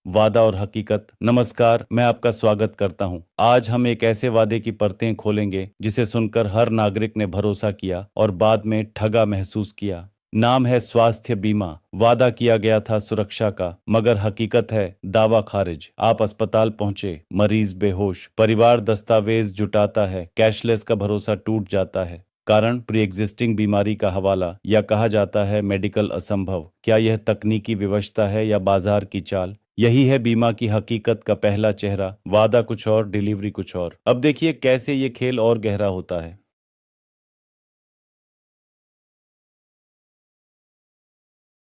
वादा और हकीकत। नमस्कार, मैं आपका स्वागत करता हूं। आज हम एक ऐसे वादे की परतें खोलेंगे जिसे सुनकर हर नागरिक ने भरोसा किया और बाद में ठगा महसूस किया। नाम है स्वास्थ्य बीमा। वादा किया गया था सुरक्षा का, मगर हकीकत है दावा खारिज। आप अस्पताल पहुंचे, मरीज बेहोश, परिवार दस्तावेज जुटाता है, कैशलेस का भरोसा टूट जाता है। कारण प्री एग्जिस्टिंग बीमारी का हवाला, या कहा जाता है मेडिकल असंभव। क्या यह तकनीकी विवशता है या बाजार की चाल? यही है बीमा की हकीकत का पहला चेहरा। वादा कुछ और, डिलीवरी कुछ और। अब देखिए कैसे ये खेल और गहरा होता है।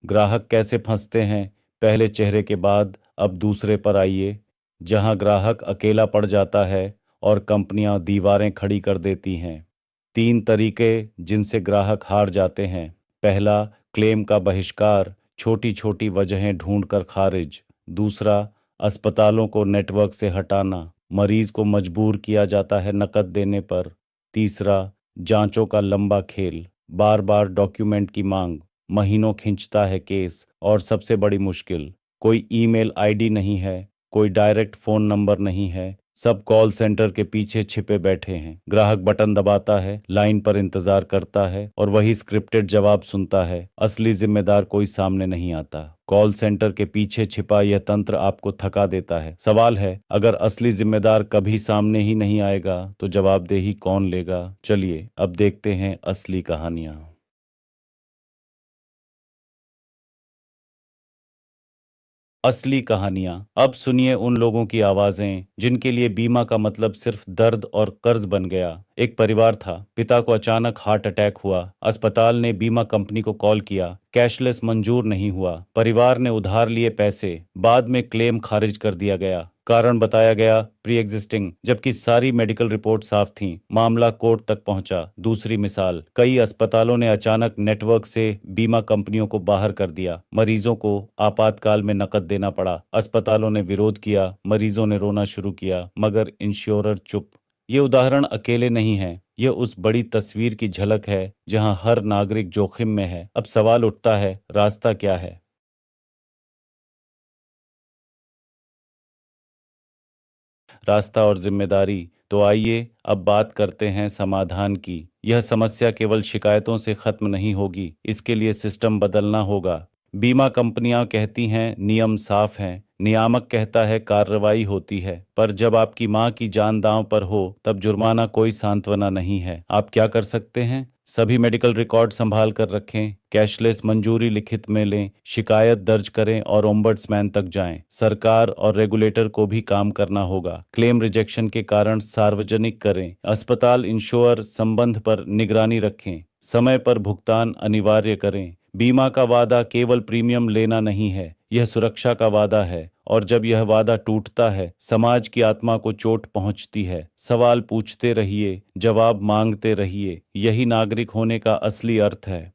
ग्राहक कैसे फंसते हैं। पहले चेहरे के बाद अब दूसरे पर आइए। जहां ग्राहक अकेला पड़ जाता है और कंपनियां दीवारें खड़ी कर देती हैं। तीन तरीके जिनसे ग्राहक हार जाते हैं। पहला, क्लेम का बहिष्कार, छोटी छोटी वजहें ढूंढकर खारिज। दूसरा, अस्पतालों को नेटवर्क से हटाना, मरीज को मजबूर किया जाता है नकद देने पर। तीसरा, जांचों का लंबा खेल, बार बार डॉक्यूमेंट की मांग, महीनों खिंचता है केस। और सबसे बड़ी मुश्किल, कोई ईमेल आईडी नहीं है, कोई डायरेक्ट फोन नंबर नहीं है। सब कॉल सेंटर के पीछे छिपे बैठे हैं। ग्राहक बटन दबाता है, लाइन पर इंतजार करता है और वही स्क्रिप्टेड जवाब सुनता है। असली जिम्मेदार कोई सामने नहीं आता। कॉल सेंटर के पीछे छिपा यह तंत्र आपको थका देता है। सवाल है, अगर असली जिम्मेदार कभी सामने ही नहीं आएगा तो जवाबदेही कौन लेगा? चलिए अब देखते हैं असली कहानियां। असली कहानियां। अब सुनिए उन लोगों की आवाजें जिनके लिए बीमा का मतलब सिर्फ दर्द और कर्ज बन गया। एक परिवार था। पिता को अचानक हार्ट अटैक हुआ। अस्पताल ने बीमा कंपनी को कॉल किया, कैशलेस मंजूर नहीं हुआ। परिवार ने उधार लिए पैसे, बाद में क्लेम खारिज कर दिया गया। कारण बताया गया प्री एग्जिस्टिंग, जबकि सारी मेडिकल रिपोर्ट साफ थीं। मामला कोर्ट तक पहुंचा। दूसरी मिसाल, कई अस्पतालों ने अचानक नेटवर्क से बीमा कंपनियों को बाहर कर दिया। मरीजों को आपातकाल में नकद देना पड़ा। अस्पतालों ने विरोध किया, मरीजों ने रोना शुरू किया, मगर इंश्योरर चुप। ये उदाहरण अकेले नहीं है, यह उस बड़ी तस्वीर की झलक है जहां हर नागरिक जोखिम में है। अब सवाल उठता है, रास्ता क्या है? रास्ता और जिम्मेदारी। तो आइए अब बात करते हैं समाधान की। यह समस्या केवल शिकायतों से खत्म नहीं होगी, इसके लिए सिस्टम बदलना होगा। बीमा कंपनियां कहती हैं नियम साफ हैं, नियामक कहता है कार्रवाई होती है, पर जब आपकी मां की जान दांव पर हो तब जुर्माना कोई सांत्वना नहीं है। आप क्या कर सकते हैं? सभी मेडिकल रिकॉर्ड संभाल कर रखें, कैशलेस मंजूरी लिखित में लें, शिकायत दर्ज करें और ओम्बड्समैन तक जाएं। सरकार और रेगुलेटर को भी काम करना होगा। क्लेम रिजेक्शन के कारण सार्वजनिक करें। अस्पताल इंश्योर संबंध पर निगरानी रखें। समय पर भुगतान अनिवार्य करें। बीमा का वादा केवल प्रीमियम लेना नहीं है, यह सुरक्षा का वादा है। और जब यह वादा टूटता है, समाज की आत्मा को चोट पहुंचती है। सवाल पूछते रहिए, जवाब मांगते रहिए। यही नागरिक होने का असली अर्थ है।